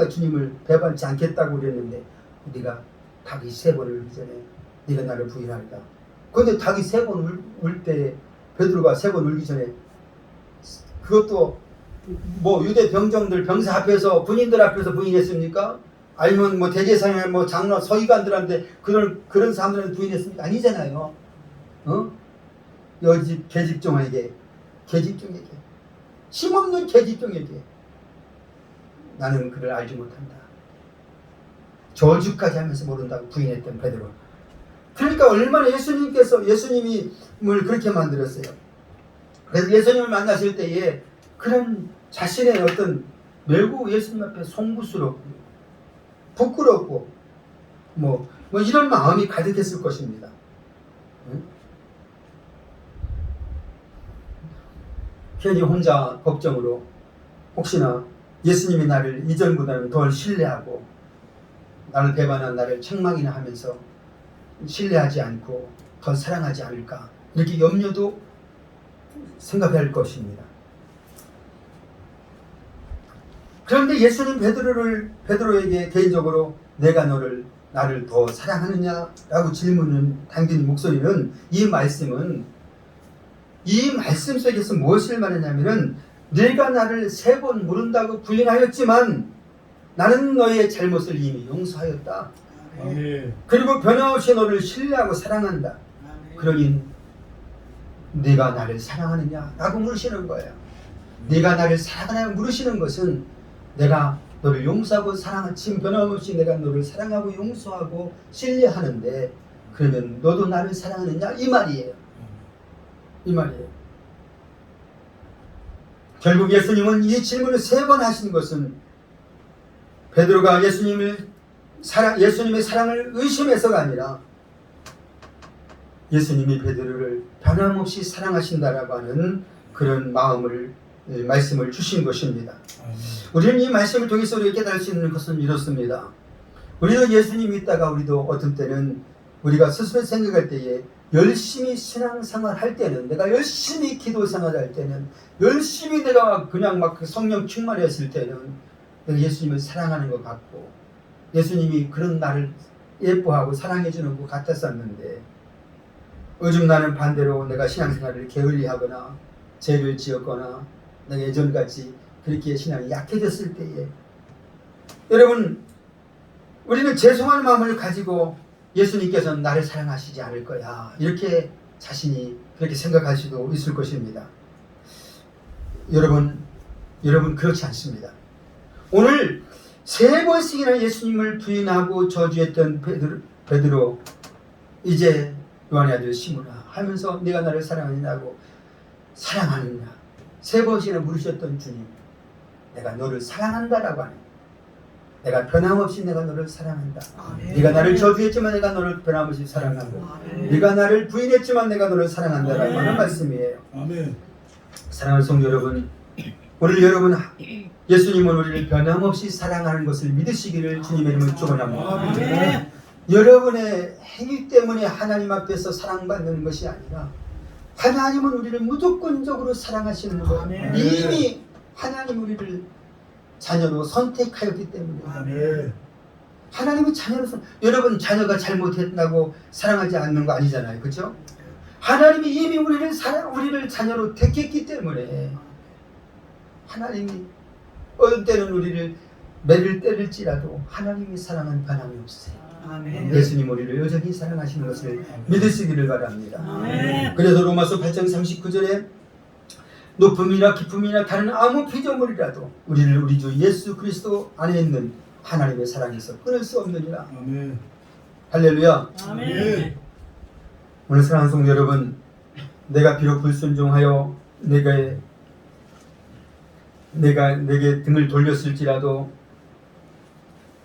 주님을 배반치 않겠다고 그랬는데 네가 닭이 3번 울기 전에 네가 나를 부인한다. 그런데 닭이 3번 울 때 베드로가 3번 울기 전에 그것도 뭐 유대 병사 앞에서 군인들 앞에서 부인했습니까? 아니면 뭐 대제사장이나 뭐 장로 서기관들한테 그런 사람들한테 부인했습니까? 아니잖아요. 여집 계집종에게 힘없는 계집종에게 나는 그를 알지 못한다. 저주까지 하면서 모른다고 부인했던 베드로. 그러니까 얼마나 예수님을 그렇게 만들었어요. 그래서 예수님을 만나실 때에 그런 자신의 어떤 매우 예수님 앞에 송구스럽고 부끄럽고 뭐 이런 마음이 가득했을 것입니다. 괜히 혼자 걱정으로 혹시나 예수님이 나를 이전보다는 덜 신뢰하고 나를 배반한 나를 책망이나 하면서 신뢰하지 않고 더 사랑하지 않을까 이렇게 염려도 생각할 것입니다. 그런데 예수님 베드로에게 개인적으로 내가 나를 더 사랑하느냐라고 질문은 당긴 목소리는 이 말씀 속에서 무엇을 말하냐면은 네가 나를 3번 물은다고 부인하였지만 나는 너의 잘못을 이미 용서하였다. 아멘. 그리고 변함없이 너를 신뢰하고 사랑한다. 그러니 네가 나를 사랑하느냐라고 물으시는 거예요. 네가 나를 사랑하느냐고 물으시는 것은 내가 너를 용서하고 사랑하 지금 변함없이 내가 너를 사랑하고 용서하고 신뢰하는데 그러면 너도 나를 사랑하느냐 이 말이에요. 이 말이에요. 결국 예수님은 이 질문을 3번 하신 것은 베드로가 예수님의 사랑을 의심해서가 아니라 예수님이 베드로를 변함없이 사랑하신다라고 하는 그런 말씀을 주신 것입니다. 우리는 이 말씀을 통해서 우리가 깨달을 수 있는 것은 이렇습니다. 우리도 예수님 믿다가 우리도 어떤 때는 우리가 스스로 생각할 때에 열심히 신앙생활 할 때는 내가 열심히 기도생활 할 때는 열심히 내가 그냥 막 성령 충만했을 때는 내가 예수님을 사랑하는 것 같고 예수님이 그런 나를 예뻐하고 사랑해 주는 것 같았었는데 요즘 나는 반대로 내가 신앙생활을 게을리하거나 죄를 지었거나 내가 예전같이 그렇게 신앙이 약해졌을 때에 여러분 우리는 죄송한 마음을 가지고 예수님께서는 나를 사랑하시지 않을 거야 이렇게 자신이 그렇게 생각할 수도 있을 것입니다. 여러분 그렇지 않습니다. 오늘 3번씩이나 예수님을 부인하고 저주했던 베드로 이제 요한의 아들 시몬아 하면서 내가 나를 사랑하느냐고 사랑하느냐 3번씩이나 물으셨던 주님 내가 너를 사랑한다라고 하네. 내가 변함없이 내가 너를 사랑한다. 아멘. 네가 나를 저주했지만 내가 너를 변함없이 사랑하고 네가 나를 부인했지만 내가 너를 사랑한다라고 하는 말씀이에요. 아멘. 사랑하는 성도 여러분 오늘 여러분 예수님은 우리를 변함없이 사랑하는 것을 믿으시기를 주님의 이름으로 축원합니다. 아멘. 여러분의 행위 때문에 하나님 앞에서 사랑받는 것이 아니라 하나님은 우리를 무조건적으로 사랑하시는 거예요. 아멘. 이미 하나님 우리를 자녀로 선택하였기 때문에 아멘. 하나님은 자녀로서 여러분 자녀가 잘못했다고 사랑하지 않는 거 아니잖아요. 그렇죠? 하나님이 이미 우리를 자녀로 택했기 때문에 하나님이 어떤 때는 우리를 매를 때릴지라도 하나님이 사랑은 변함이 없으세요. 아멘. 예수님 우리를 여전히 사랑하시는 것을 믿으시기를 바랍니다. 아멘. 그래서 로마서 8장 39절에 높음이나 깊음이나 다른 아무 피조물이라도 우리를 우리 주 예수 그리스도 안에 있는 하나님의 사랑에서 끊을 수 없느니라. 아멘. 할렐루야. 아멘. 오늘 사랑하는 성도 여러분 내가 비록 불순종하여 내게 등을 돌렸을지라도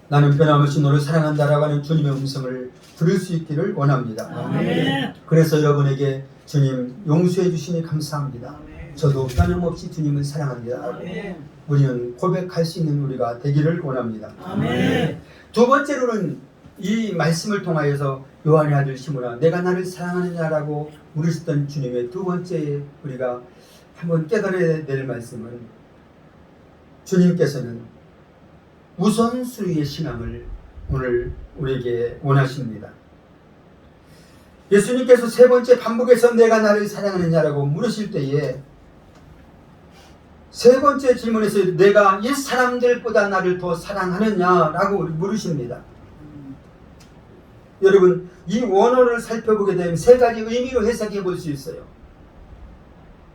나는 변함없이 너를 사랑한다라고 하는 주님의 음성을 들을 수 있기를 원합니다. 아멘. 그래서 여러분에게 주님 용서해 주시니 감사합니다. 아멘. 저도 변함없이 주님을 사랑합니다. 아멘. 우리는 고백할 수 있는 우리가 되기를 원합니다. 아멘. 두 번째로는 이 말씀을 통하여서 요한의 아들 시몬아 내가 나를 사랑하느냐라고 물으셨던 주님의 두 번째 우리가 한번 깨달아야 될 말씀은 주님께서는 우선순위의 신앙을 오늘 우리에게 원하십니다. 예수님께서 3번째 반복해서 내가 나를 사랑하느냐라고 물으실 때에 3번째 질문에서 내가 이 사람들보다 나를 더 사랑하느냐라고 물으십니다. 여러분 이 원어를 살펴보게 되면 3가지 의미로 해석해 볼 수 있어요.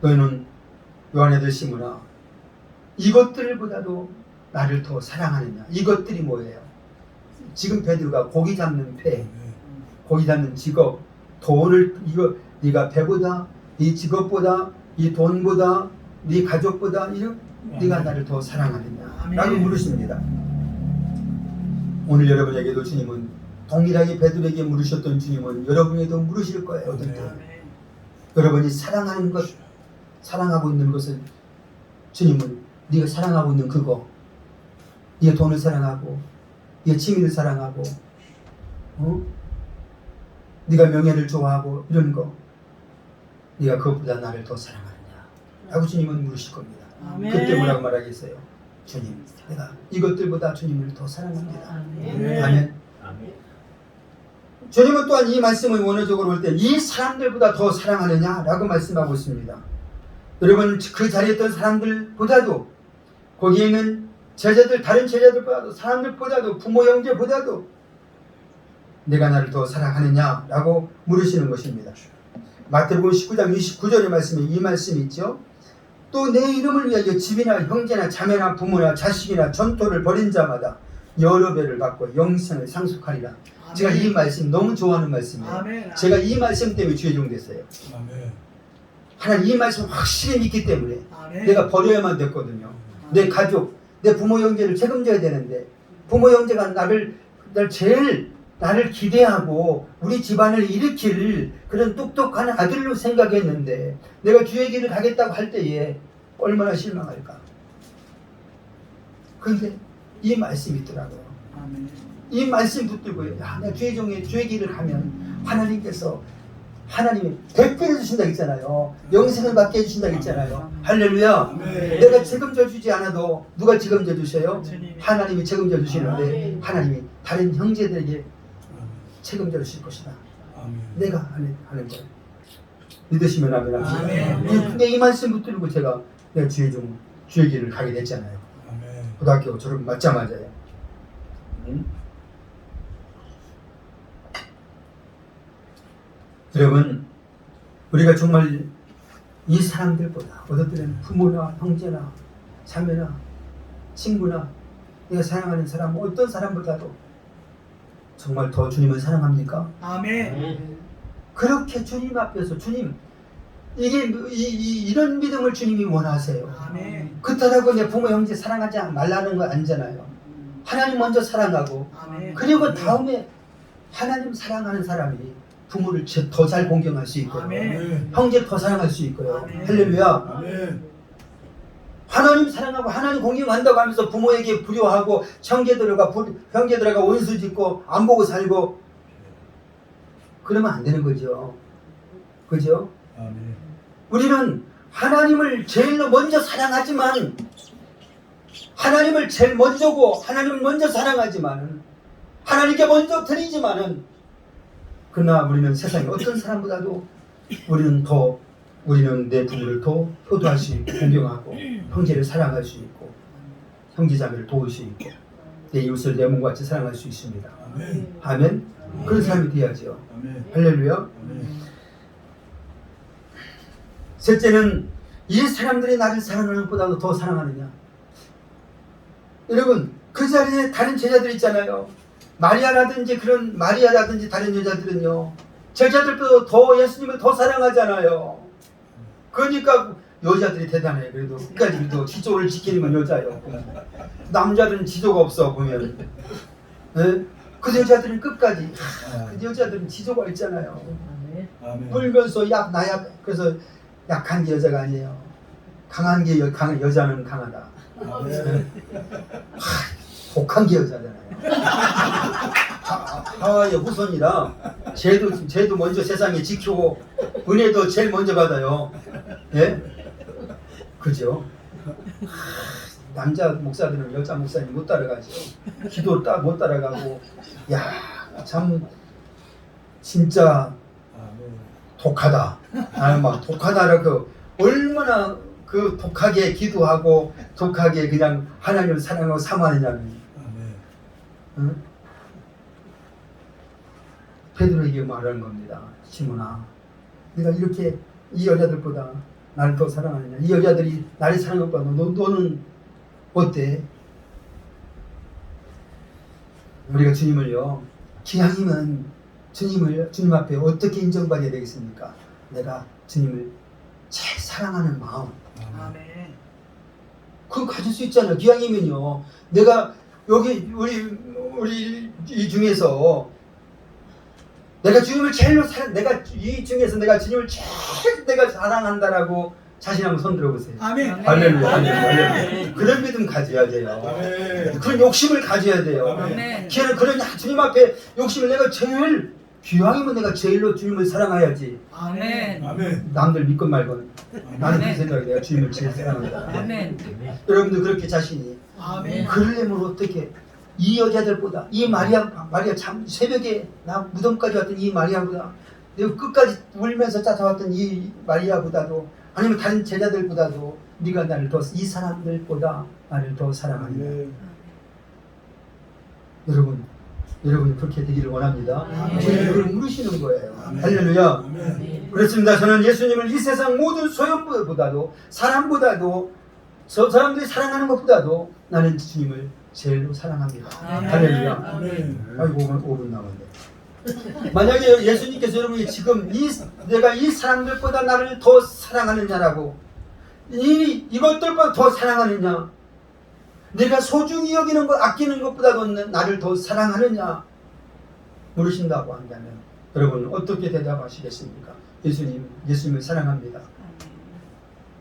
너희는 요한의 아들 시몬아 이것들보다도 나를 더 사랑하느냐. 이것들이 뭐예요? 지금 베드로가 고기 잡는 배, 고기 잡는 직업, 돈을 네가 배보다, 네 직업보다, 네 돈보다, 네 가족보다 네가 나를 더 사랑하느냐라고 물으십니다. 오늘 여러분에게도 주님은 동일하게 베드로에게 물으셨던 주님은 여러분에게도 물으실 거예요. 어떤 때 여러분이 사랑하는 것, 사랑하고 있는 것을 주님은 네가 사랑하고 있는 그거, 네가 돈을 사랑하고, 네가 취미를 사랑하고, 네가 명예를 좋아하고 이런 거, 네가 그것보다 나를 더 사랑하느냐? 라고 주님은 물으실 겁니다. 아멘. 그때 뭐라고 말하겠어요? 주님, 내가 이것들보다 주님을 더 사랑합니다. 아멘. 아멘. 주님은 또한 이 말씀을 원어적으로 볼 때 이 사람들보다 더 사랑하느냐라고 말씀하고 있습니다. 여러분 그 자리에 있던 사람들보다도 거기에 있는 제자들 다른 제자들보다도 사람들보다도 부모 형제보다도 내가 나를 더 사랑하느냐라고 물으시는 것입니다. 마태복음 19장 29절의 말씀에 이 말씀이 있죠. 또 내 이름을 위하여 집이나 형제나 자매나 부모나 자식이나 전토를 벌인 자마다 여러 배를 받고 영생을 상속하리라. 제가 이 말씀 너무 좋아하는 말씀이에요. 아멘. 제가 이 말씀 때문에 주의종 됐어요. 아멘. 하나님 이 말씀 확실히 믿기 때문에 아멘. 내가 버려야만 됐거든요. 내 가족, 내 부모 형제를 책임져야 되는데 부모 형제가 나를 제일 나를 기대하고 우리 집안을 일으킬 그런 똑똑한 아들로 생각했는데 내가 주의 길을 가겠다고 할 때에 얼마나 실망할까. 그런데 이 말씀이 있더라고요. 아멘. 이 말씀 붙들고 내가 주의 길을 가면 하나님이 100배를 주신다고 했잖아요. 영생을 받게 해주신다고 했잖아요. 할렐루야. 아멘. 내가 책임져 주지 않아도 누가 책임져 주셔요? 주님이. 하나님이 책임져 주시는데 아멘. 하나님이 다른 형제들에게 책임져 주실 것이다. 아멘. 내가 하는 걸 믿으시면 아멘. 아멘. 근데 이 말씀 붙들고 내가 주의 길을 가게 됐잖아요. 아멘. 고등학교 졸업 맞자마자요. 응? 여러분, 우리가 정말 이 사람들보다 어떤 부모나 형제나 자매나 친구나 내가 사랑하는 사람 어떤 사람보다도 정말 더 주님을 사랑합니까? 아멘. 그렇게 주님 앞에서 주님 이런 믿음을 주님이 원하세요. 아멘. 그렇다고 내 부모 형제 사랑하지 말라는 거 아니잖아요. 하나님 먼저 사랑하고 아멘. 그리고 다음에 하나님 사랑하는 사람이 부모를 더 잘 공경할 수 있고요. 아멘. 형제를 더 사랑할 수 있고요. 아멘. 할렐루야. 아멘. 하나님 사랑하고 하나님 공경한다고 하면서 부모에게 불효하고 형제들과 원수 짓고 안 보고 살고 그러면 안 되는 거죠. 그죠? 아멘. 우리는 하나님을 제일로 먼저 사랑하지만 하나님을 제일 먼저고 하나님을 먼저 사랑하지만 하나님께 먼저 드리지만은 그러나 우리는 세상의 어떤 사람보다도 우리는 내 부모를 더 효도할 수 있고 공경하고 형제를 사랑할 수 있고 형제자매를 도울 수 있고 내 이웃을 내 몸과 같이 사랑할 수 있습니다. 아멘. 아멘. 그런 사람이 돼야죠. 아멘. 할렐루야. 아멘. 셋째는 이 사람들이 나를 사랑하는 것보다도 더 사랑하느냐. 여러분 그 자리에 다른 제자들 있잖아요. 마리아라든지 다른 여자들은요 제자들보다 더 예수님을 더 사랑하잖아요. 그러니까 여자들이 대단해요. 그래도 끝까지 그래도 지조를 지키는 건 여자예요. 남자들은 지조가 없어 보면. 네? 그 여자들은 끝까지 그 여자들은 지조가 있잖아요. 아멘. 울면서 그래서 약한 게 여자가 아니에요. 강한 게 여자는 강하다. 아멘. 독한 게 여자잖아요. 하와의 후손이라 쟤도 먼저 세상에 지키고 은혜도 제일 먼저 받아요. 예? 그죠? 남자 목사들은 여자 목사님 못 따라가죠. 기도 못 따라가고 참 진짜 아멘. 독하다. 막 독하다라고 얼마나 그 독하게 기도하고 독하게 그냥 하나님을 사랑하고 사모하느냐면 아멘. 응? 베드로에게 말하는 겁니다. 시몬아, 네가 이렇게 이 여자들보다 나를 더 사랑하느냐? 이 여자들이 나를 사랑하는 것보다 너는 어때? 우리가 주님을요, 기왕이면 주님 앞에 어떻게 인정받아야 되겠습니까? 내가 주님을 제일 사랑하는 마음. 아멘. 그거 가질 수 있잖아요. 기왕이면요. 내가 여기 우리 이 중에서 내가 주님을 제일로 내가 이 중에서 내가 주님을 제일 내가 사랑한다라고 자신 한번 손 들어보세요. 아멘. 할렐루야. 아멘. 할렐루야. 그런 믿음 가져야 돼요. 아멘. 그런 욕심을 가져야 돼요. 아멘. 그런 주님 앞에 욕심을 내가 제일 기왕이면 내가 제일로 주님을 사랑해야지. 아멘. 아멘. 남들 믿건 말건 나는 그 아멘. 생각에 내가 주님을 제일 사랑한다. 아멘. 여러분들 그렇게 자신이 아멘. 그러려면 어떻게 이 여자들보다 이 마리아 참 새벽에 나 무덤까지 왔던 이 마리아보다 내가 끝까지 울면서 쫓아왔던 이 마리아보다도 아니면 다른 제자들보다도 네가 나를 더 이 사람들보다 나를 더 사랑한다. 아멘. 여러분 그렇게 되기를 원합니다. 아멘. 주님 그걸 물으시는 거예요. 아멘. 할렐루야. 아멘. 그렇습니다. 저는 예수님을 이 세상 모든 소용보다도 사람보다도 저 사람들이 사랑하는 것보다도 나는 주님을 제일로 사랑합니다. 할렐루야. 아멘. 아이고 5분 남았네. 만약에 예수님께서 여러분이 지금 내가 이 사람들보다 나를 더 사랑하느냐라고 이것들보다 더 사랑하느냐, 내가 소중히 여기는 것 아끼는 것보다도 나를 더 사랑하느냐 물으신다고 한다면 여러분 어떻게 대답하시겠습니까? 예수님을 사랑합니다.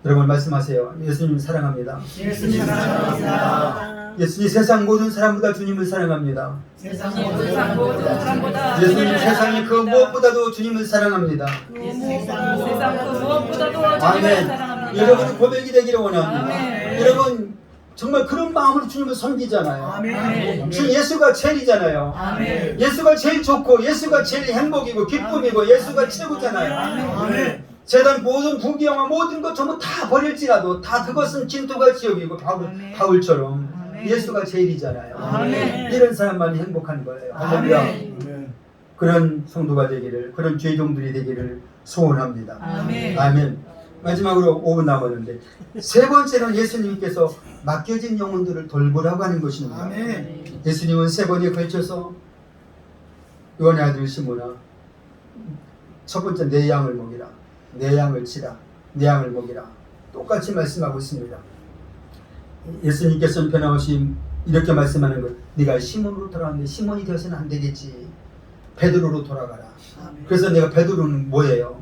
여러분 말씀하세요. 예수님 사랑합니다. 예수님 사랑합니다. 예수님 세상 모든 사람보다 주님을 사랑합니다. 세상 모든 사람보다 예수님 세상의 그 무엇보다도 주님을 사랑합니다. 세상 그 무엇보다도 주님을 아멘. 사랑합니다. 여러분의 고백이 되기를 원합니다. 아멘. 여러분 정말 그런 마음으로 주님을 섬기잖아요. 아멘. 주 예수가 제일이잖아요. 아멘. 예수가 제일 좋고 예수가 제일 행복이고 기쁨이고 예수가 최고잖아요. 아멘. 세상 모든 부귀영화 모든 것 전부 다 버릴지라도 다 그것은 진토가 지옥이고 아멘. 바울처럼 아멘. 예수가 제일이잖아요. 아멘. 이런 사람만이 행복한 거예요. 할렐루야. 아멘. 그런 성도가 되기를, 그런 죄종들이 되기를 소원합니다. 아멘. 아멘. 마지막으로 5분 남았는데 세 번째는 예수님께서 맡겨진 영혼들을 돌보라고 하는 것입니다. 아멘. 예수님은 세 번에 걸쳐서 요한의 아들 시몬아, 첫 번째 내 양을 먹이라, 내 양을 치라, 내 양을 먹이라 똑같이 말씀하고 있습니다. 예수님께서는 변함없이 이렇게 말씀하는 것, 네가 시몬으로 돌아왔는데 시몬이 되어서는 안 되겠지. 베드로로 돌아가라. 아멘. 그래서 내가 베드로는 뭐예요?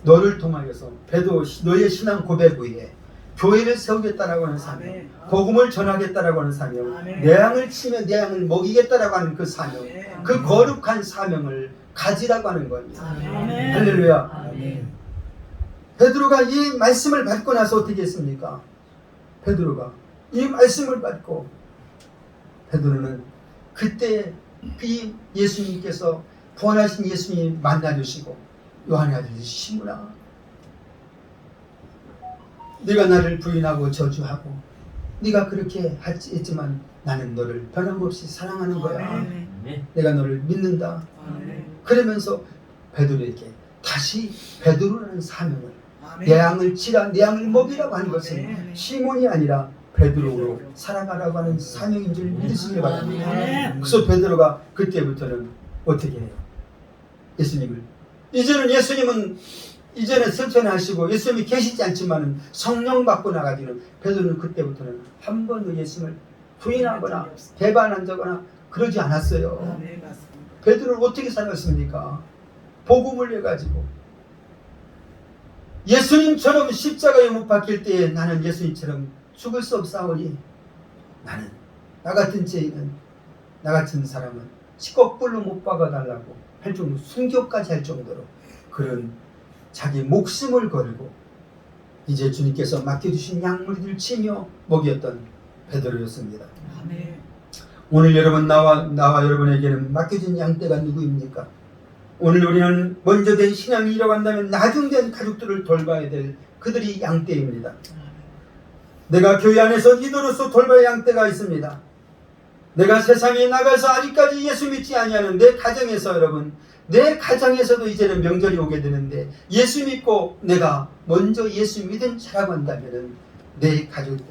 너를 통하여서 베드로 너의 신앙 고백 위에 교회를 세우겠다라고 하는 사명, 아멘. 복음을 전하겠다라고 하는 사명, 아멘. 내 양을 치며 내 양을 먹이겠다라고 하는 그 사명, 아멘. 그 거룩한 사명을 가지라고 하는 겁니다. 아멘. 할렐루야. 아멘. 베드로가 이 말씀을 받고 나서 어떻게 했습니까? 베드로가 이 말씀을 받고 베드로는 그때 그 예수님께서 부활하신 예수님 만나주시고 요한의 아들 시몬아, 네가 나를 부인하고 저주하고 네가 그렇게 했지만 나는 너를 변함없이 사랑하는 거야. 아멘. 내가 너를 믿는다. 아멘. 그러면서 베드로에게 다시 베드로라는 사명을, 아멘. 내 양을 치라, 내 양을 먹이라고 하는 것은 아멘. 시몬이 아니라 베드로로 살아가라고 하는 사명인 줄 믿으시기 바랍니다. 아멘. 그래서 베드로가 그때부터는 어떻게 해요? 예수님을 이제는 승천하시고 예수님이 계시지 않지만은 성령 받고 나가기는 베드로는 그때부터는 한 번도 예수님을 부인하거나 배반한다거나 그러지 않았어요. 아멘. 맞습니다. 베드로를 어떻게 살았습니까? 복음을 해가지고 예수님처럼 십자가에 못 박힐 때에 나는 예수님처럼 죽을 수 없사오니 나는 나 같은 죄인은 나 같은 사람은 거꾸로 못 박아달라고 할 정도, 순교까지 할 정도로 그런 자기 목숨을 걸고 이제 주님께서 맡겨주신 양물들을 치며 먹였던 베드로였습니다. 아멘. 오늘 여러분 나와 여러분에게는 맡겨진 양떼가 누구입니까? 오늘 우리는 먼저 된 신앙이 잃어간다면 나중된 가족들을 돌봐야 될 그들이 양떼입니다. 내가 교회 안에서 리더로서 돌봐야 양떼가 있습니다. 내가 세상에 나가서 아직까지 예수 믿지 아니하는 내 가정에서 여러분, 내 가정에서도 이제는 명절이 오게 되는데 예수 믿고 내가 먼저 예수 믿은 자라고 한다면 내 가족들,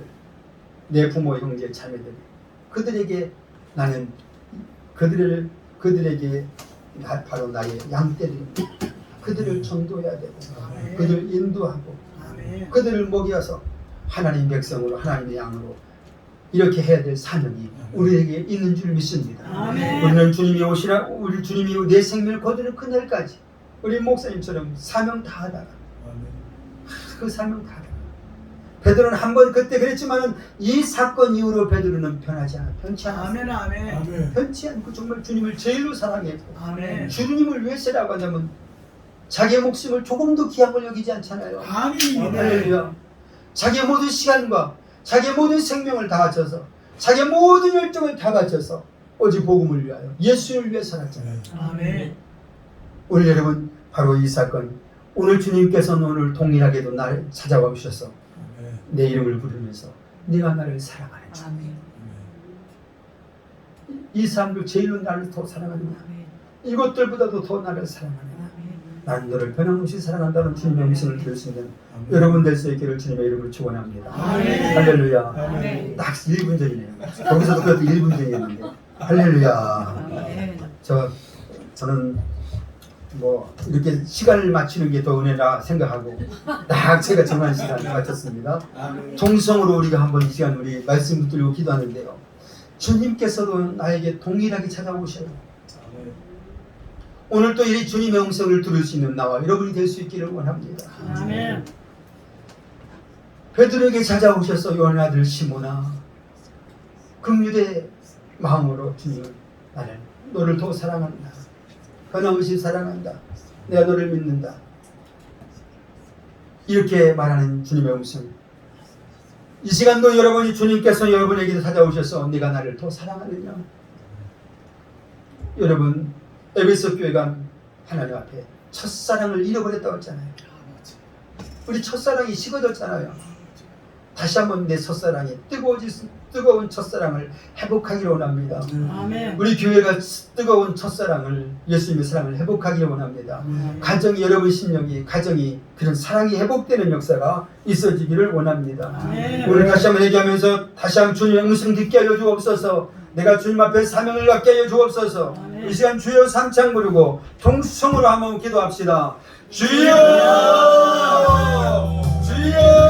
내 부모, 형제, 자매들, 그들에게 나는 그들에게 바로 나의 양떼들입니다. 그들을 전도해야 되고 아멘. 그들을 인도하고 아멘. 그들을 먹여서 하나님 백성으로 하나님의 양으로 이렇게 해야 될 사명이 우리에게 있는 줄 믿습니다. 아멘. 우리는 우리 주님이 내 생명을 거두는 그날까지 우리 목사님처럼 사명 다 하다가 그 사명 다 하다가 베드로는 한번 그때 그랬지만은 이 사건 이후로 베드로는 변치 않았어요. 아멘. 아멘. 아멘. 변치 않고 정말 주님을 제일로 사랑했고 아멘. 주님을 위해서라고 하자면 자기의 목숨을 조금도 귀한 걸 여기지 않잖아요. 아멘. 할렐루야. 자기의 모든 시간과 자기의 모든 생명을 다 바쳐서 자기의 모든 열정을 다 바쳐서 오직 복음을 위하여 예수를 위해 살았잖아요. 아멘. 오늘 여러분 바로 이 사건, 오늘 주님께서는 오늘 동일하게도 나를 찾아와 오셔서 내 이름을 부르면서 네가 나를 사랑하는지, 아멘. 이 사람들 제일로 나를 더 사랑하느냐, 아멘. 이것들보다도 더 나를 사랑하느냐, 아멘. 나는 너를 변함없이 사랑한다는 주님의 음성을 들을 수 있는 아멘. 여러분 될 수 있기를 주님의 이름으로 축원합니다. 아멘. 할렐루야. 아멘. 딱 1분 전이네요. 거기서도 그것도 1분 전이었는데 할렐루야. 저는 뭐 이렇게 시간을 맞추는 게 더 은혜라 생각하고 딱 제가 정한 시간을 맞췄습니다. 아멘. 통성으로 우리가 한번 이 시간 우리 말씀 붙들고 기도하는데요. 주님께서도 나에게 동일하게 찾아오셔요. 아멘. 오늘 또 이 주님의 음성을 들을 수 있는 나와 여러분이 될 수 있기를 원합니다. 아멘. 베드로에게 찾아오셔서 요한의 아들 시몬아 긍휼의 마음으로 주님은 나를 너를 더 사랑한다. 변함없이 사랑한다. 내가 너를 믿는다. 이렇게 말하는 주님의 음성. 이 시간도 여러분이 주님께서 여러분에게 찾아오셔서 네가 나를 더 사랑하느냐. 여러분 에베소 교회가 하나님 앞에 첫사랑을 잃어버렸다고 했잖아요. 우리 첫사랑이 식어졌잖아요. 다시 한번 내 첫사랑이 뜨거운 첫사랑을 회복하기를 원합니다. 아멘. 우리 교회가 뜨거운 첫사랑을 예수님의 사랑을 회복하기를 원합니다. 가정이 여러분 심령이 가정이 그런 사랑이 회복되는 역사가 있어지기를 원합니다. 아멘. 오늘 다시 한번 얘기하면서 다시 한번 주님의 음성 듣게 하여 주옵소서. 내가 주님 앞에 사명을 갖게 하여 주옵소서. 아멘. 이 시간 주여 삼창 부르고 통성으로 한번 기도합시다. 주여 주여